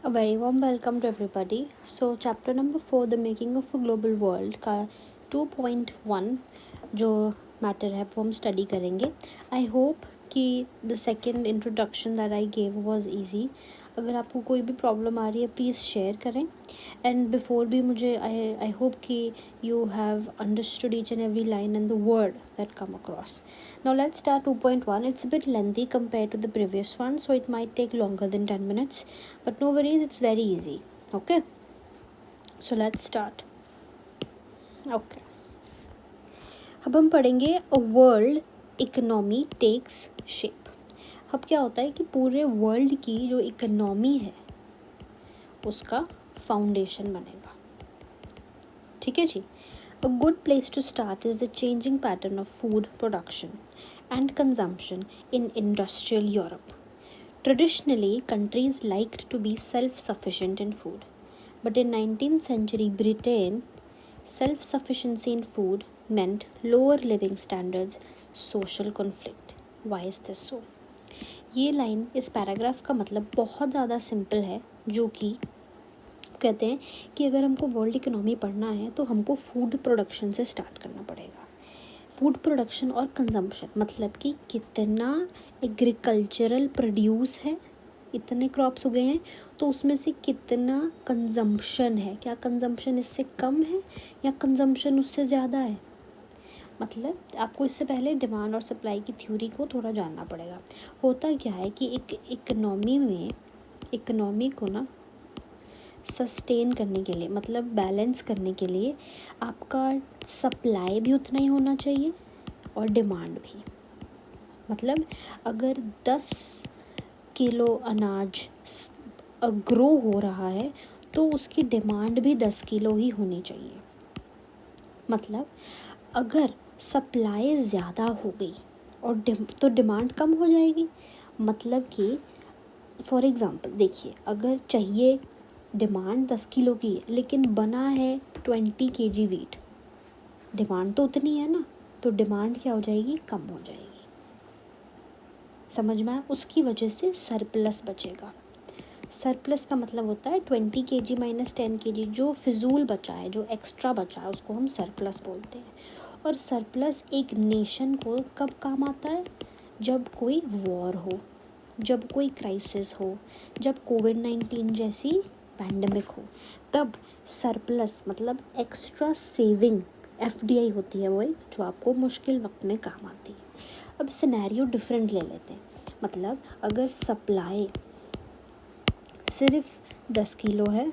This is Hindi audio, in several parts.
A very warm welcome to everybody. So, chapter number 4, The Making of a Global World का 2.1 जो मैटर है वो हम स्टडी करेंगे. आई होप कि the second introduction that I gave was easy. अगर आपको कोई भी प्रॉब्लम आ रही है प्लीज़ शेयर करें. एंड बिफोर भी मुझे आई होप कि you have understood each and every line and the word that come across. Now let's start 2.1. It's a bit lengthy compared to the previous one, so it might take longer than 10 minutes. But no worries, it's very easy. Okay? So let's start. Okay. अब हम पढ़ेंगे A World Economy Takes Shape. अब क्या होता है कि पूरे वर्ल्ड की जो इकोनॉमी है उसका फाउंडेशन बनेगा. ठीक है जी. A good place to start is the changing pattern of food production and consumption in industrial Europe. Traditionally, countries liked to be self-sufficient in food. But in 19th century Britain, self-sufficiency in food meant lower living standards, social conflict. Why is this so? ये लाइन इस पैराग्राफ का मतलब बहुत ज़्यादा सिंपल है, जो कि कहते हैं कि अगर हमको वर्ल्ड इकोनॉमी पढ़ना है तो हमको फूड प्रोडक्शन से स्टार्ट करना पड़ेगा. फूड प्रोडक्शन और कंजम्पशन मतलब कि कितना एग्रीकल्चरल प्रोड्यूस है, इतने क्रॉप्स उगे हैं तो उसमें से कितना कंजम्पशन है, क्या कंजम्पशन इससे कम है या कंजम्पशन उससे ज़्यादा है. मतलब आपको इससे पहले डिमांड और सप्लाई की थ्योरी को थोड़ा जानना पड़ेगा. होता क्या है कि एक इकोनॉमी को ना सस्टेन करने के लिए, मतलब बैलेंस करने के लिए आपका सप्लाई भी उतना ही होना चाहिए और डिमांड भी. मतलब अगर 10 किलो अनाज ग्रो हो रहा है तो उसकी डिमांड भी 10 किलो ही होनी चाहिए. मतलब अगर सप्लाई ज़्यादा हो गई और तो डिमांड कम हो जाएगी. मतलब कि फॉर एग्ज़ाम्पल देखिए, अगर चाहिए डिमांड 10 किलो की है लेकिन बना है 20 kg वीट, डिमांड तो उतनी है ना, तो डिमांड क्या हो जाएगी, कम हो जाएगी. समझ में आया. उसकी वजह से सरप्लस बचेगा. सरप्लस का मतलब होता है 20 kg माइनस 10 kg, जो फिजूल बचा है, जो एक्स्ट्रा बचा है, उसको हम सरप्लस बोलते हैं. और सरप्लस एक नेशन को कब काम आता है, जब कोई वॉर हो, जब कोई क्राइसिस हो, जब कोविड-19 जैसी पैंडमिक हो, तब सरप्लस मतलब एक्स्ट्रा सेविंग FDI होती है, वो एक जो आपको मुश्किल वक्त में काम आती है. अब सिनेरियो डिफरेंट ले लेते हैं. मतलब अगर सप्लाई सिर्फ 10 किलो है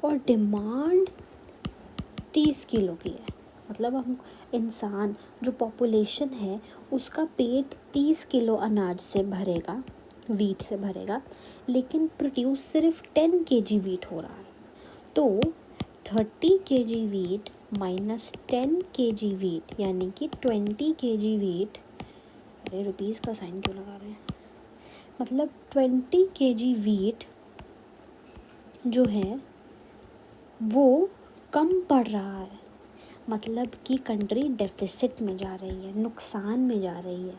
और डिमांड 30 किलो की है, मतलब हम इंसान जो पॉपुलेशन है उसका पेट 30 किलो अनाज से भरेगा, वीट से भरेगा, लेकिन प्रोड्यूस सिर्फ 10 kg वीट हो रहा है. तो 30 kg wheat minus 10 kg wheat यानी कि 20 kg वीट. अरे रुपीज़ का साइन क्यों लगा रहे हैं. मतलब 20 kg वीट जो है वो कम पड़ रहा है. मतलब कि कंट्री डेफिसिट में जा रही है, नुकसान में जा रही है.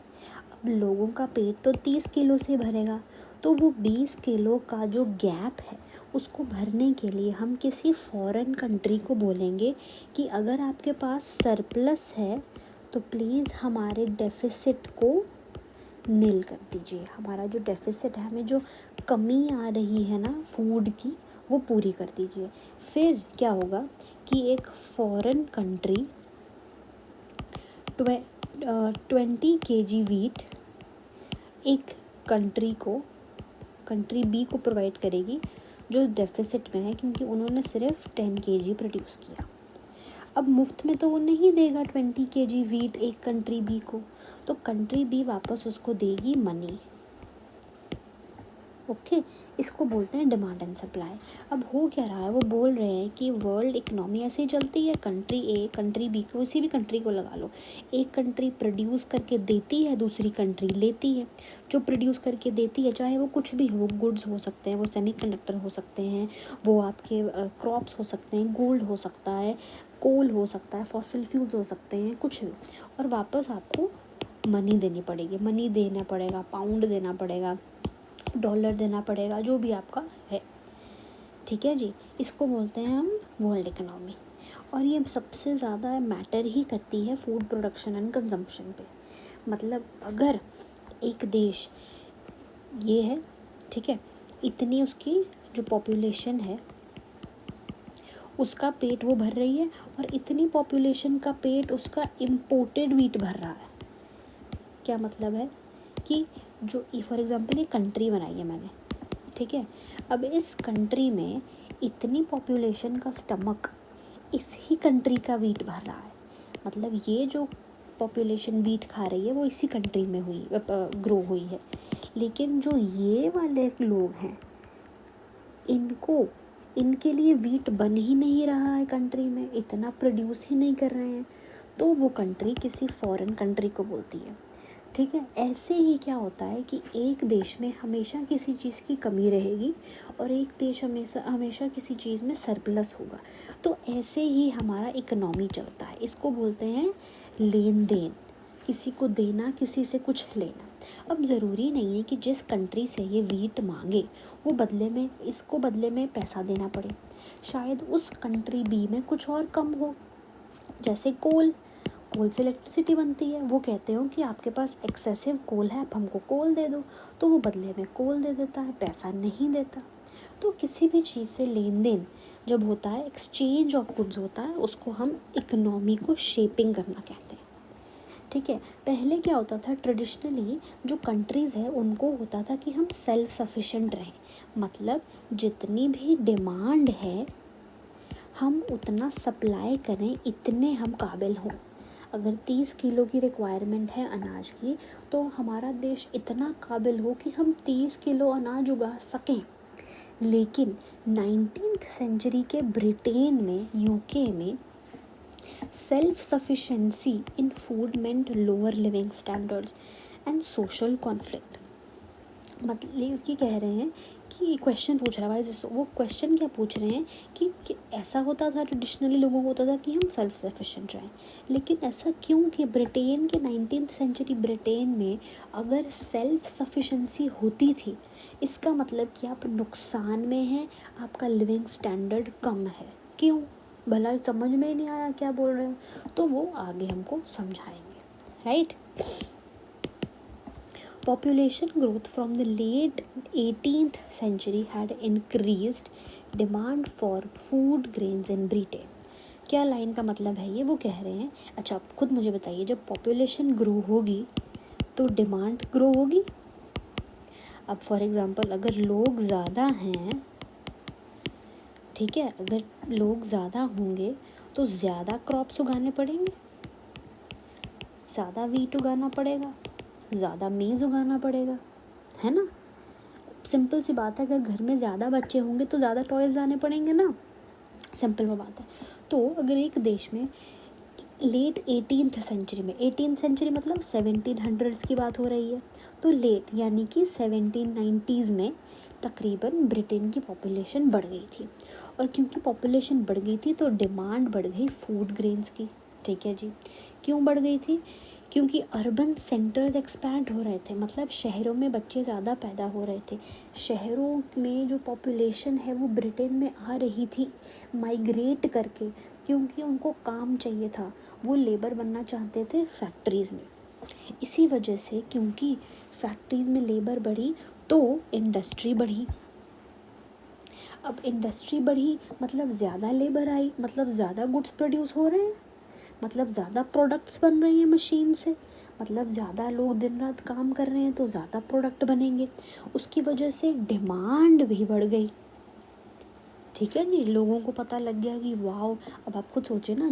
अब लोगों का पेट तो 30 किलो से भरेगा, तो वो 20 किलो का जो गैप है उसको भरने के लिए हम किसी फॉरेन कंट्री को बोलेंगे कि अगर आपके पास सरप्लस है तो प्लीज़ हमारे डेफिसिट को नील कर दीजिए. हमारा जो डेफिसिट है, हमें जो कमी आ रही है ना फूड की, वो पूरी कर दीजिए. फिर क्या होगा कि एक फॉरेन कंट्री 20 kg वीट एक कंट्री बी को प्रोवाइड करेगी जो डेफिसिट में है, क्योंकि उन्होंने सिर्फ 10 kg प्रोड्यूस किया. अब मुफ्त में तो वो नहीं देगा 20 kg वीट एक कंट्री बी को, तो कंट्री बी वापस उसको देगी मनी. ओके, इसको बोलते हैं डिमांड एंड सप्लाई. अब हो क्या रहा है, वो बोल रहे हैं कि वर्ल्ड इकनॉमी ऐसे ही चलती है. कंट्री ए कंट्री बी, किसी भी कंट्री को लगा लो, एक कंट्री प्रोड्यूस करके देती है, दूसरी कंट्री लेती है. जो प्रोड्यूस करके देती है, चाहे वो कुछ भी हो, गुड्स हो सकते हैं, वो सेमीकंडक्टर हो सकते हैं, वो आपके क्रॉप्स हो सकते हैं, गोल्ड हो सकता है, कोल हो सकता है, फॉसिल फ्यूल्स हो सकते हैं, कुछ भी. और वापस आपको मनी देनी पड़ेगी, मनी देना पड़ेगा, पाउंड देना पड़ेगा, डॉलर देना पड़ेगा, जो भी आपका है, ठीक है जी। इसको बोलते हैं हम वर्ल्ड इकोनॉमी। और ये सबसे ज़्यादा मैटर ही करती है फूड प्रोडक्शन एंड कंजम्पशन पे। मतलब अगर एक देश ये है, ठीक है, इतनी उसकी जो पॉपुलेशन है उसका पेट वो भर रही है, और इतनी पॉपुलेशन का पेट उसका इम्पोर्टेड वीट भर रहा है। क्या मतलब है कि जो फॉर एग्जांपल ये कंट्री बनाई है मैंने, ठीक है, अब इस कंट्री में इतनी पॉपुलेशन का स्टमक इसी कंट्री का वीट भर रहा है। मतलब ये जो पॉपुलेशन वीट खा रही है वो इसी कंट्री में हुई ग्रो हुई है, लेकिन जो ये वाले लोग हैं इनको इनके लिए वीट बन ही नहीं रहा है कंट्री में, इतना प्रोड्यूस ही नहीं कर रहे हैं, तो वो कंट्री किसी फॉरेन कंट्री को बोलती है, ठीक है। ऐसे ही क्या होता है कि एक देश में हमेशा किसी चीज़ की कमी रहेगी और एक देश हमेशा किसी चीज़ में सरप्लस होगा। तो ऐसे ही हमारा इकोनॉमी चलता है। इसको बोलते हैं लेन देन, किसी को देना, किसी से कुछ लेना। अब ज़रूरी नहीं है कि जिस कंट्री से ये वीट मांगे वो इसको बदले में पैसा देना पड़े। शायद उस कंट्री बी में कुछ और कम हो, जैसे कोल से इलेक्ट्रिसिटी बनती है। वो कहते हो कि आपके पास एक्सेसिव कोल है, आप हमको कोल दे दो, तो वो बदले में कोल दे देता है, पैसा नहीं देता। तो किसी भी चीज़ से लेन देन जब होता है, एक्सचेंज ऑफ गुड्स होता है, उसको हम इकोनॉमी को शेपिंग करना कहते हैं, ठीक है। पहले क्या होता था, ट्रेडिशनली जो कंट्रीज़ है उनको होता था कि हम सेल्फ सफिशिएंट रहें, मतलब जितनी भी डिमांड है हम उतना सप्लाई करें, इतने हम काबिल हों। अगर 30 किलो की रिक्वायरमेंट है अनाज की, तो हमारा देश इतना काबिल हो कि हम 30 किलो अनाज उगा सकें। लेकिन 19th सेंचुरी के ब्रिटेन में, यूके में self sufficiency in food meant lower living standards and social conflict. मतलब ये कह रहे हैं कि क्वेश्चन पूछ रहा है भाई, वो क्वेश्चन क्या पूछ रहे हैं कि ऐसा होता था ट्रेडिशनली, लोगों को होता था कि हम सेल्फ सफिशिएंट रहें, लेकिन ऐसा क्यों कि ब्रिटेन के 19th सेंचुरी ब्रिटेन में अगर सेल्फ सफिशेंसी होती थी, इसका मतलब कि आप नुकसान में हैं, आपका लिविंग स्टैंडर्ड कम है। क्यों? भला समझ में ही नहीं आया क्या बोल रहे हो? तो वो आगे हमको समझाएंगे, right. Population growth from the late 18th century had increased demand for food grains in Britain। क्या लाइन का मतलब है ये? वो कह रहे हैं, अच्छा आप खुद मुझे बताइए, जब पॉपुलेशन ग्रो होगी तो डिमांड ग्रो होगी। अब फॉर एग्ज़ाम्पल अगर लोग ज़्यादा हैं, ठीक है, अगर लोग ज़्यादा होंगे तो ज़्यादा क्रॉप्स उगाने पड़ेंगे, ज़्यादा वीट उगाना पड़ेगा, ज़्यादा मेज़ उगाना पड़ेगा, है ना। सिंपल सी बात है, अगर घर में ज़्यादा बच्चे होंगे तो ज़्यादा टॉयज़ लाने पड़ेंगे ना, सिंपल वो बात है। तो अगर एक देश में लेट 18th सेंचुरी में, 18th सेंचुरी मतलब 1700s की बात हो रही है, तो लेट यानी कि 1790s में तकरीबन ब्रिटेन की पॉपुलेशन बढ़ गई थी, और क्योंकि पॉपुलेशन बढ़ गई थी तो डिमांड बढ़ गई फूड ग्रेन्स की, ठीक है जी। क्यों बढ़ गई थी? क्योंकि अर्बन सेंटर्स एक्सपैंड हो रहे थे, मतलब शहरों में बच्चे ज़्यादा पैदा हो रहे थे। शहरों में जो पॉपुलेशन है वो ब्रिटेन में आ रही थी माइग्रेट करके, क्योंकि उनको काम चाहिए था, वो लेबर बनना चाहते थे फैक्ट्रीज़ में। इसी वजह से क्योंकि फैक्ट्रीज़ में लेबर बढ़ी तो इंडस्ट्री बढ़ी। अब इंडस्ट्री बढ़ी मतलब ज़्यादा लेबर आई, मतलब ज़्यादा गुड्स प्रोड्यूस हो रहे हैं, मतलब ज़्यादा प्रोडक्ट्स बन रही हैं मशीन से, मतलब ज़्यादा लोग दिन रात काम कर रहे हैं तो ज़्यादा प्रोडक्ट बनेंगे, उसकी वजह से डिमांड भी बढ़ गई, ठीक है नहीं। लोगों को पता लग गया कि वाह, अब आप खुद सोचें ना,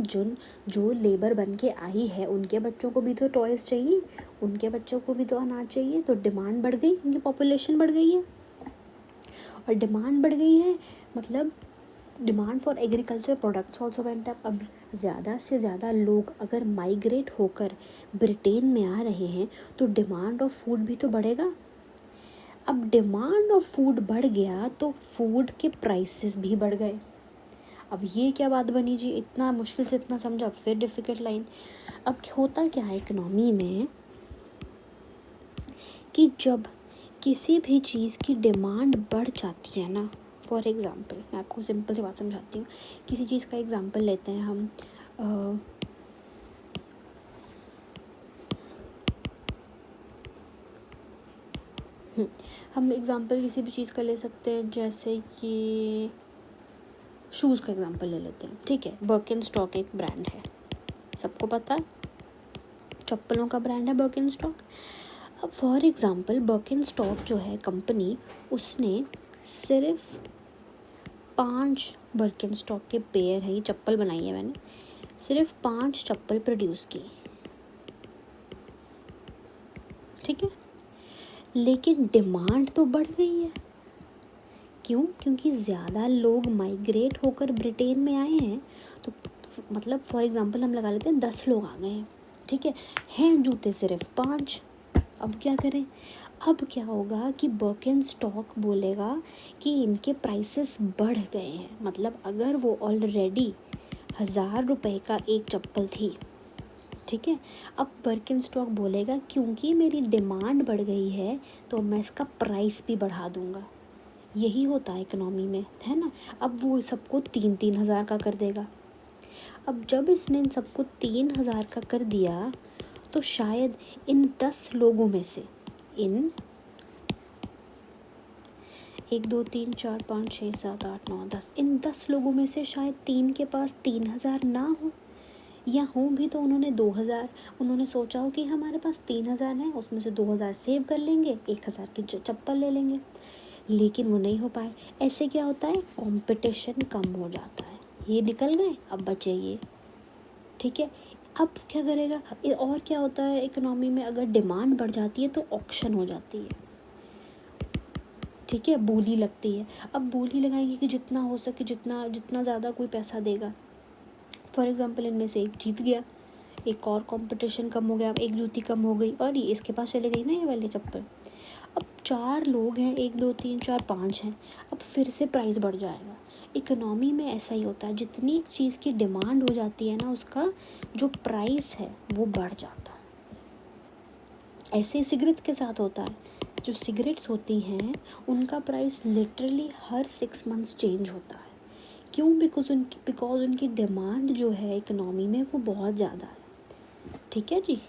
जो लेबर बन के आई है उनके बच्चों को भी तो टॉयज़ चाहिए, उनके बच्चों को भी तो अनाज चाहिए, तो डिमांड बढ़ गई, उनकी पॉपुलेशन बढ़ गई है, और डिमांड बढ़ गई है मतलब demand for agriculture products also went up. अब ज़्यादा से ज़्यादा लोग अगर माइग्रेट होकर ब्रिटेन में आ रहे हैं तो डिमांड ऑफ फूड भी तो बढ़ेगा। अब डिमांड ऑफ फूड बढ़ गया तो फूड के प्राइसेस भी बढ़ गए। अब ये क्या बात बनी जी, इतना मुश्किल से इतना समझा, फिर डिफ़िकल्ट लाइन। अब होता क्या है इकोनॉमी में कि जब किसी भी चीज़ की डिमांड बढ़ जाती है ना, फॉर एग्ज़ाम्पल मैं आपको सिंपल सी बात समझाती हूँ। किसी चीज़ का एग्ज़ाम्पल लेते हैं हम, हम एग्ज़ाम्पल किसी भी चीज़ का ले सकते हैं, जैसे कि शूज़ का एग्ज़ाम्पल ले लेते हैं, ठीक है। बर्किनस्टॉक एक ब्रांड है, सबको पता है, चप्पलों का ब्रांड है बर्किनस्टॉक। अब फॉर एग्ज़ाम्पल बर्किनस्टॉक जो है कंपनी, उसने सिर्फ 5 बर्किनस्टॉक के पेयर है, ये चप्पल बनाई है मैंने, सिर्फ 5 चप्पल प्रोड्यूस की, ठीक है। लेकिन डिमांड तो बढ़ गई है। क्यों? क्योंकि ज़्यादा लोग माइग्रेट होकर ब्रिटेन में आए हैं। तो मतलब फॉर एग्ज़ाम्पल हम लगा लेते हैं 10 लोग आ गए हैं, ठीक है, हैं जूते सिर्फ 5। अब क्या करें? अब क्या होगा कि बर्किनस्टॉक बोलेगा कि इनके प्राइसेस बढ़ गए हैं। मतलब अगर वो ऑलरेडी 1000 रुपये का एक चप्पल थी, ठीक है, अब बर्किनस्टॉक बोलेगा क्योंकि मेरी डिमांड बढ़ गई है तो मैं इसका प्राइस भी बढ़ा दूँगा। यही होता है इकोनॉमी में, है ना। अब वो सबको 3-3 हज़ार का कर देगा। अब जब इसने इन सबको 3 हज़ार का कर दिया तो शायद इन 10 लोगों में से, इन 1 2 3 4 5 6 7 8 9 10, इन 10 लोगों में से शायद 3 के पास 3 हज़ार ना हो, या हो भी तो उन्होंने 2 हज़ार, उन्होंने सोचा हो कि हमारे पास 3 हज़ार है, उसमें से 2 हज़ार सेव कर लेंगे, 1 हज़ार की चप्पल ले लेंगे। लेकिन वो नहीं हो पाए। ऐसे क्या होता है? कंपटीशन कम हो जाता है। ये निकल गए, अब बचे ये, ठीक है। अब क्या करेगा? और क्या होता है इकोनॉमी में, अगर डिमांड बढ़ जाती है तो ऑक्शन हो जाती है, ठीक है, बोली लगती है। अब बोली लगाएंगे कि जितना हो सके, जितना जितना ज़्यादा कोई पैसा देगा। फॉर एग्ज़ाम्पल इनमें से एक जीत गया, एक और कंपटीशन कम हो गया, एक जूती कम हो गई और ये इसके पास चले गई ना ये वाली चप्पल। अब 4 लोग हैं, 1 2 3 4 5 हैं, अब फिर से प्राइस बढ़ जाएगा। इकोनॉमी में ऐसा ही होता है, जितनी चीज़ की डिमांड हो जाती है ना, उसका जो प्राइस है वो बढ़ जाता है। ऐसे ही सिगरेट्स के साथ होता है। जो सिगरेट्स होती हैं उनका प्राइस लिटरली हर 6 मंथ्स चेंज होता है। क्यों? बिकॉज उनकी डिमांड जो है इकोनॉमी में वो बहुत ज़्यादा है, ठीक है जी।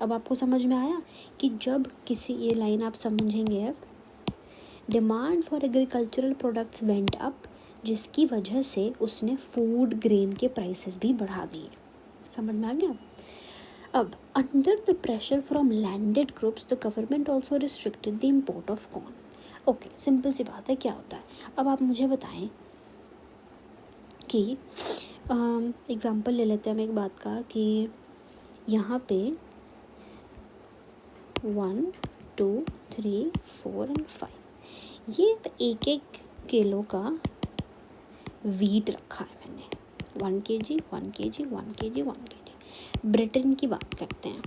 अब आपको समझ में आया कि जब किसी, ये लाइन आप समझेंगे अब, demand for agricultural products went up, जिसकी वजह से उसने फूड ग्रेन के प्राइसेस भी बढ़ा दिए। समझ में आ गया? अब under the pressure from landed groups the government also restricted the import of corn. Okay, simple सी बात है, क्या होता है? अब आप मुझे बताएं कि एग्ज़ाम्पल ले लेते हैं हम एक बात का, कि यहाँ पे 1 2 3 4 एंड 5 ये 1-1 किलो का वीट रखा है मैंने, 1 kg 1 kg 1 kg 1 kg। Britain की बात करते हैं,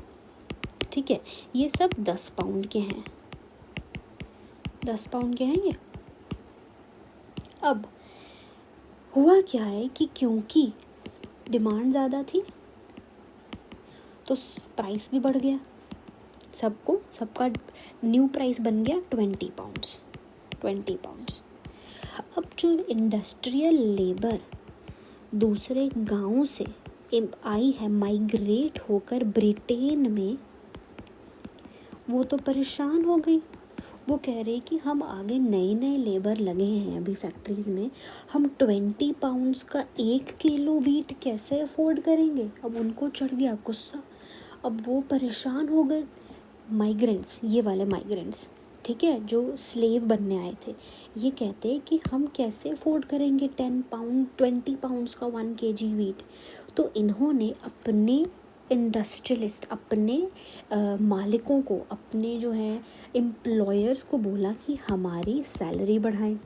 ठीक है। ये सब 10 पाउंड के हैं, 10 पाउंड के हैं ये। अब हुआ क्या है कि क्योंकि डिमांड ज़्यादा थी तो प्राइस भी बढ़ गया, सबका न्यू प्राइस बन गया 20 पाउंड्स। 20 पाउंड्स। अब जो इंडस्ट्रियल लेबर दूसरे गांव से आई है माइग्रेट होकर ब्रिटेन में, वो तो परेशान हो गई। वो कह रहे कि हम आगे नए नए लेबर लगे हैं अभी फैक्ट्रीज़ में, हम 20 पाउंड्स का 1 किलो वीट कैसे अफोर्ड करेंगे। अब उनको चढ़ गया गुस्सा, अब वो परेशान हो गए। माइग्रेंट्स, ये वाले माइग्रेंट्स, ठीक है, जो स्लेव बनने आए थे, ये कहते हैं कि हम कैसे अफोर्ड करेंगे 10 पाउंड 20 पाउंड्स का 1 kg वीट। तो इन्होंने अपने इंडस्ट्रियलिस्ट, अपने मालिकों को, अपने जो हैं एम्प्लॉयर्स को बोला कि हमारी सैलरी बढ़ाएं,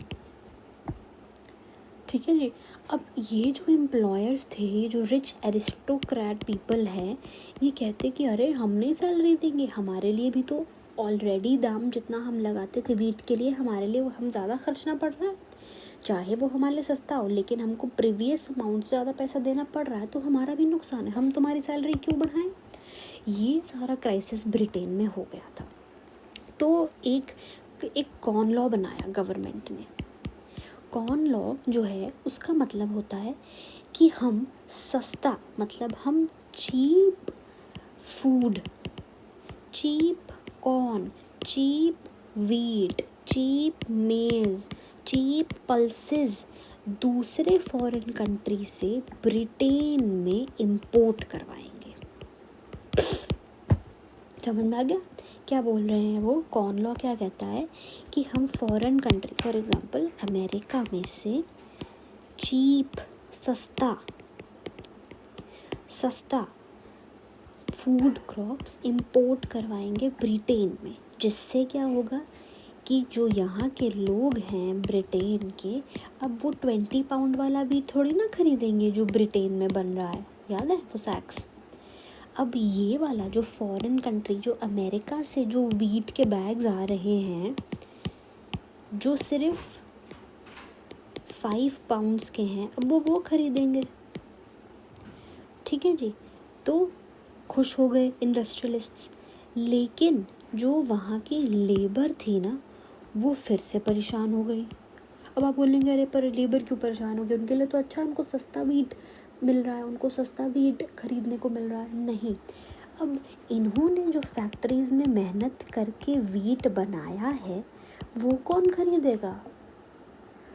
ठीक है जी। अब ये जो एम्प्लॉयर्स थे, जो रिच एरिस्टोक्रेट पीपल हैं, ये कहते कि अरे हम नहीं सैलरी देंगे, हमारे लिए भी तो ऑलरेडी दाम जितना हम लगाते थे वीट के लिए, हमारे लिए हम ज़्यादा खर्चना पड़ रहा है। चाहे वो हमारे लिए सस्ता हो, लेकिन हमको प्रीवियस अमाउंट से ज़्यादा पैसा देना पड़ रहा है, तो हमारा भी नुकसान है, हम तुम्हारी सैलरी क्यों बढ़ाएं। ये सारा क्राइसिस ब्रिटेन में हो गया था। तो एक एक कॉर्न लॉ बनाया गवर्नमेंट ने। कॉर्न लॉ जो है उसका मतलब होता है कि हम सस्ता, मतलब हम cheap food, cheap corn, cheap wheat, cheap maize, cheap pulses दूसरे फॉरेन कंट्री से ब्रिटेन में इंपोर्ट करवाएंगे। समझ में आ गया क्या बोल रहे हैं वो? कॉर्न लॉ क्या कहता है कि हम foreign country, for example America में से चीप, सस्ता फूड क्रॉप्स इंपोर्ट करवाएंगे ब्रिटेन में, जिससे क्या होगा कि जो यहाँ के लोग हैं ब्रिटेन के, अब वो 20 पाउंड वाला भी थोड़ी ना खरीदेंगे जो ब्रिटेन में बन रहा है, याद है वो सैक्स। अब ये वाला जो फॉरेन कंट्री, जो अमेरिका से जो वीट के बैग्स आ रहे हैं जो सिर्फ 5 पाउंड्स के हैं, अब वो खरीदेंगे। ठीक है जी, तो खुश हो गए इंडस्ट्रियलिस्ट्स। लेकिन जो वहाँ की लेबर थी ना, वो फिर से परेशान हो गई। अब आप बोलेंगे अरे पर लेबर क्यों परेशान हो गई? उनके लिए तो अच्छा, उनको सस्ता वीट मिल रहा है, उनको सस्ता वीट खरीदने को मिल रहा है। नहीं, अब इन्होंने जो फैक्ट्रीज़ में मेहनत करके वीट बनाया है वो कौन खरीदेगा?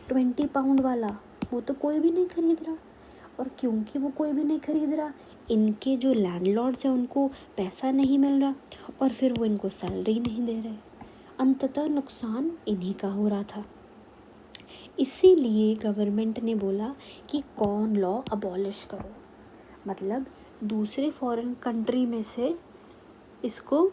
20 पाउंड वाला वो तो कोई भी नहीं खरीद रहा। और क्योंकि वो कोई भी नहीं खरीद रहा, इनके जो लैंडलॉर्ड्स हैं उनको पैसा नहीं मिल रहा और फिर वो इनको सैलरी नहीं दे रहे। अंततः नुकसान इन्हीं का हो रहा था। इसीलिए गवर्नमेंट ने बोला कि कॉर्न लॉ अबॉलिश करो, मतलब दूसरे फॉरेन कंट्री में से इसको,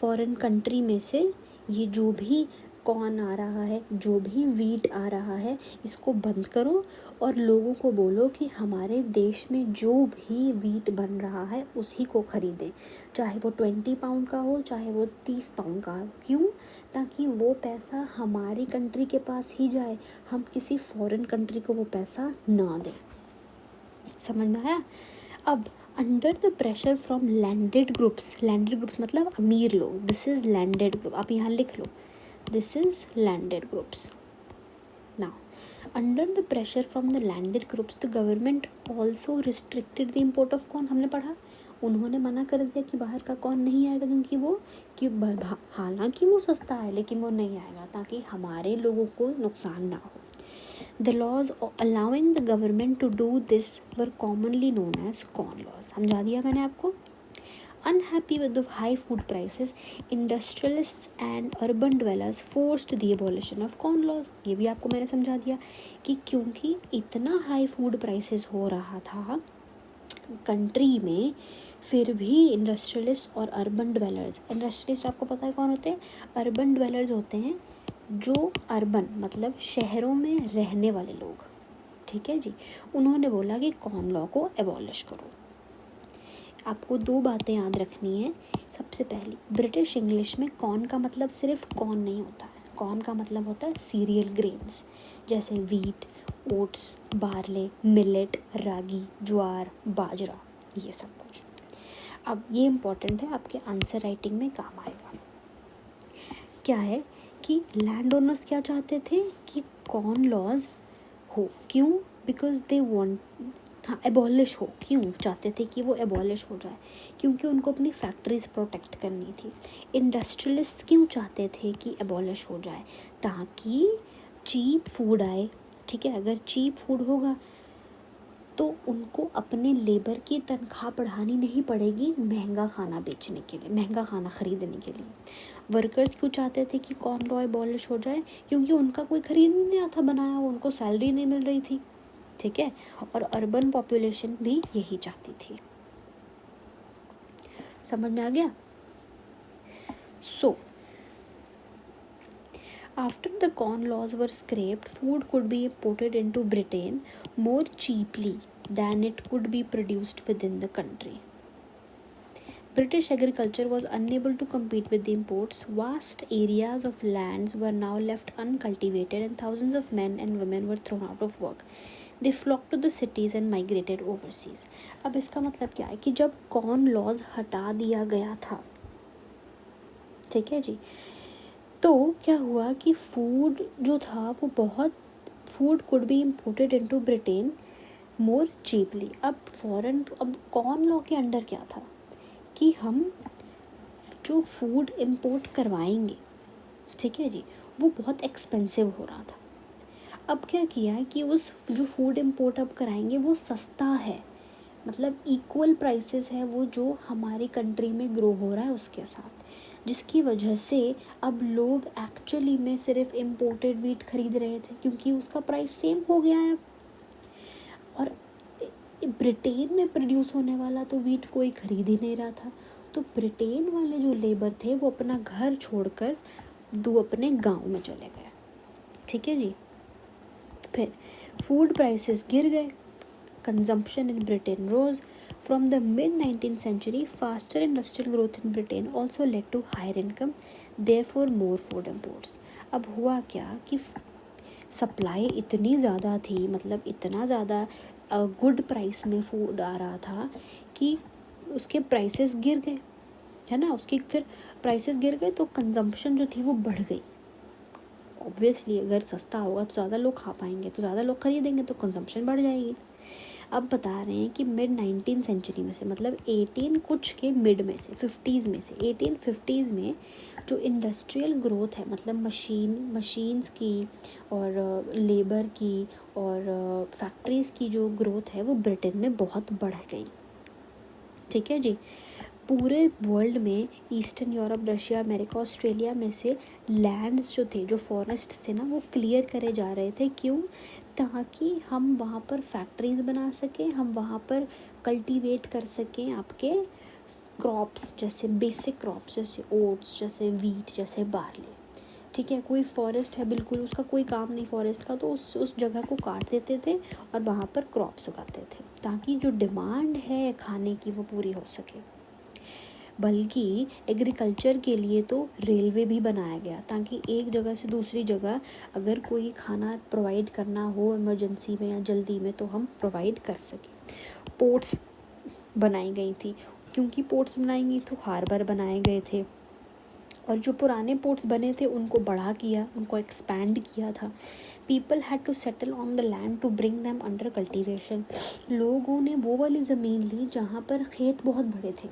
फॉरेन कंट्री में से ये जो भी कॉर्न आ रहा है, जो भी वीट आ रहा है, इसको बंद करो और लोगों को बोलो कि हमारे देश में जो भी वीट बन रहा है उसी को ख़रीदें, चाहे वो 20 पाउंड का हो, चाहे वो 30 पाउंड का हो। क्यों? ताकि वो पैसा हमारी कंट्री के पास ही जाए, हम किसी फॉरेन कंट्री को वो पैसा ना दें। समझ में आया? अब under the pressure from landed groups मतलब अमीर लोग, दिस इज़ लैंडेड ग्रुप, आप यहाँ लिख लो, this is landed groups. Now under the pressure from the landed groups the government also restricted the import of corn. हमने पढ़ा, उन्होंने मना कर दिया कि बाहर का कॉर्न नहीं आएगा, क्योंकि वो हालांकि वो सस्ता है लेकिन वो नहीं आएगा, ताकि हमारे लोगों को नुकसान ना हो। The laws allowing the government to do this were commonly known as corn laws। समझा दिया मैंने आपको। Unhappy with the high food prices, industrialists and urban dwellers forced the abolition of corn laws। ये भी आपको मैंने समझा दिया कि क्योंकि इतना हाई फूड प्राइसेस हो रहा था कंट्री में, फिर भी इंडस्ट्रियलिस्ट और अर्बन ड्वेलर्स, इंडस्ट्रियलिस्ट आपको पता है कौन होते हैं? अर्बन ड्वेलर्स होते हैं जो अर्बन मतलब शहरों में रहने वाले लोग। ठीक है जी, उन्होंने बोला कि कॉर्न लॉ को एबॉलिश करो। आपको 2 बातें याद रखनी है। सबसे पहली, ब्रिटिश इंग्लिश में कॉर्न का मतलब सिर्फ कॉर्न नहीं होता है, कॉर्न का मतलब होता है सीरियल ग्रेन्स, जैसे वीट, ओट्स, बार्ले, मिलेट, रागी, ज्वार, बाजरा, ये सब कुछ। अब ये इम्पॉर्टेंट है, आपके आंसर राइटिंग में काम आएगा। क्या है कि लैंड ओनर्स क्या चाहते थे कि कॉर्न लॉज हो। क्यों? बिकॉज दे वांट, हाँ एबॉलिश हो। क्यों चाहते थे कि वो एबॉलिश हो जाए? क्योंकि उनको अपनी फैक्ट्रीज प्रोटेक्ट करनी थी। इंडस्ट्रियलिस्ट क्यों चाहते थे कि एबॉलिश हो जाए? ताकि चीप फूड आए। ठीक है, अगर चीप फूड होगा तो उनको अपने लेबर की तनख्वाह बढ़ानी नहीं पड़ेगी महंगा खाना बेचने के लिए, महंगा खाना ख़रीदने के लिए। वर्कर्स क्यों चाहते थे कि कॉर्न लॉ एबॉलिश हो जाए? क्योंकि उनका कोई ख़रीद नहीं आता बनाया हुआ, उनको सैलरी नहीं मिल रही थी। ठीक है, और अर्बन पॉपुलेशन भी यही चाहती थी। समझ में आ गया? सो after the corn laws were scrapped, food could be imported into Britain more cheaply than it could be produced within the country. British agriculture was unable to compete with the imports. Vast areas of lands were now left uncultivated and thousands of men and women were thrown out of work. They flocked to the cities and migrated overseas. अब इसका मतलब क्या है कि जब कॉर्न लॉज हटा दिया गया था, ठीक है जी, तो क्या हुआ कि फूड जो था वो बहुत, food could be imported into Britain more cheaply. अब कॉर्न लॉ के अंडर क्या था कि हम जो फूड इम्पोर्ट करवाएंगे, ठीक है जी, वो बहुत एक्सपेंसिव हो रहा था। अब क्या किया है कि उस जो फूड इम्पोर्ट अब कराएंगे वो सस्ता है, मतलब इक्वल प्राइसेस है वो जो हमारी कंट्री में ग्रो हो रहा है उसके साथ, जिसकी वजह से अब लोग एक्चुअली में सिर्फ इम्पोर्टेड वीट खरीद रहे थे क्योंकि उसका प्राइस सेम हो गया है। और ब्रिटेन में प्रोड्यूस होने वाला तो वीट कोई खरीद ही नहीं रहा था, तो ब्रिटेन वाले जो लेबर थे वो अपना घर छोड़कर अपने गांव में चले गए, ठीक है जी। फिर फूड प्राइसेस गिर गए, consumption in Britain rose. From the mid 19th century, faster industrial growth in Britain also led to higher income, therefore more food imports। अब हुआ क्या कि सप्लाई इतनी ज़्यादा थी, मतलब इतना ज़्यादा गुड प्राइस में फूड आ रहा था कि उसके प्राइसेस गिर गए, है ना। उसकी फिर प्राइसेस गिर गए तो कंजम्पशन जो थी वो बढ़ गई। ऑब्वियसली अगर सस्ता होगा तो ज़्यादा लोग खा पाएंगे, तो ज़्यादा लोग खरीदेंगे तो कंजम्पशन बढ़ जाएगी। अब बता रहे हैं कि मिड 19th सेंचुरी में से, मतलब 18 कुछ के मिड में से, 50s में से, 1850s में जो इंडस्ट्रियल ग्रोथ है, मतलब मशीन्स की और लेबर की और फैक्ट्रीज़ की जो ग्रोथ है वो ब्रिटेन में बहुत बढ़ गई, ठीक है जी। पूरे वर्ल्ड में eastern Europe, Russia, America, Australia में से लैंड्स जो थे, जो फॉरेस्ट थे ना, वो क्लियर करे जा रहे थे। क्यों? ताकि हम वहाँ पर फैक्ट्रीज बना सकें, हम वहाँ पर कल्टीवेट कर सकें आपके क्रॉप्स, जैसे बेसिक क्रॉप्स, जैसे ओट्स, जैसे वीट, जैसे बार्ली, ठीक है। कोई फॉरेस्ट है बिल्कुल उसका कोई काम नहीं फॉरेस्ट का, तो उस जगह को काट देते थे और वहाँ पर क्रॉप्स उगाते थे ताकि जो डिमांड है खाने की वो पूरी हो सके। बल्कि एग्रीकल्चर के लिए तो रेलवे भी बनाया गया ताकि एक जगह से दूसरी जगह अगर कोई खाना प्रोवाइड करना हो इमरजेंसी में या जल्दी में तो हम प्रोवाइड कर सकें। पोर्ट्स बनाई गई थी, क्योंकि पोर्ट्स बनाएंगी तो हार्बर बनाए गए थे, और जो पुराने पोर्ट्स बने थे उनको बढ़ा किया, उनको एक्सपैंड किया था। People had to settle on the land to bring them under cultivation. लोगों ने वो वाली ज़मीन ली जहाँ पर खेत बहुत बड़े थे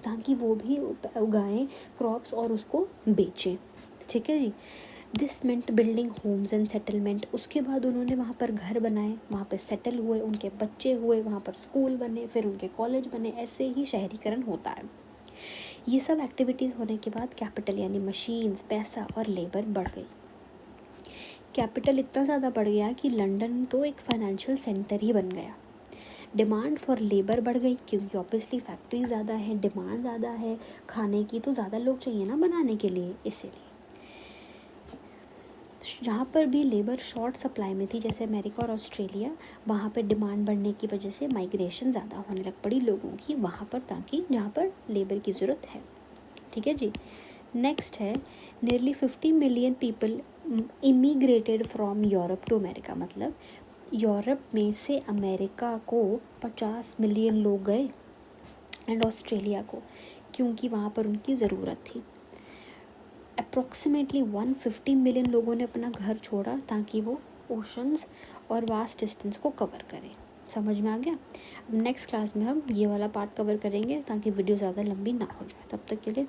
ताकि वो भी उगाएं क्रॉप्स और उसको बेचें, ठीक है जी। This meant building homes and settlement. उसके बाद उन्होंने वहाँ पर घर बनाए, वहाँ पर सेटल हुए, उनके बच्चे हुए, वहाँ पर स्कूल बने, फिर उनके कॉलेज बने, ऐसे ही शहरीकरण होता है। ये सब एक्टिविटीज़ होने के बाद कैपिटल यानी मशीन्स, पैसा और लेबर बढ़ गई। कैपिटल इतना ज़्यादा बढ़ गया कि लंदन तो एक फाइनेंशियल सेंटर ही बन गया। डिमांड फॉर लेबर बढ़ गई क्योंकि ऑब्वियसली फैक्ट्री ज़्यादा है, डिमांड ज़्यादा है खाने की, तो ज़्यादा लोग चाहिए ना बनाने के लिए। इसीलिए जहाँ पर भी लेबर शॉर्ट सप्लाई में थी, जैसे अमेरिका और ऑस्ट्रेलिया, वहाँ पर डिमांड बढ़ने की वजह से माइग्रेशन ज़्यादा होने लग पड़ी लोगों की वहाँ पर, ताकि जहाँ पर लेबर की ज़रूरत है, ठीक है जी। नेक्स्ट है nearly 50 million people immigrated from Europe to America. मतलब यूरोप में से अमेरिका को 50 मिलियन लोग गए एंड ऑस्ट्रेलिया को, क्योंकि वहाँ पर उनकी ज़रूरत थी। अप्रॉक्सीमेटली 150 मिलियन लोगों ने अपना घर छोड़ा ताकि वो ओशंस और वास्ट डिस्टेंस को कवर करें। समझ में आ गया? अब नेक्स्ट क्लास में हम ये वाला पार्ट कवर करेंगे ताकि वीडियो ज़्यादा लंबी ना हो जाए। तब तक के लिए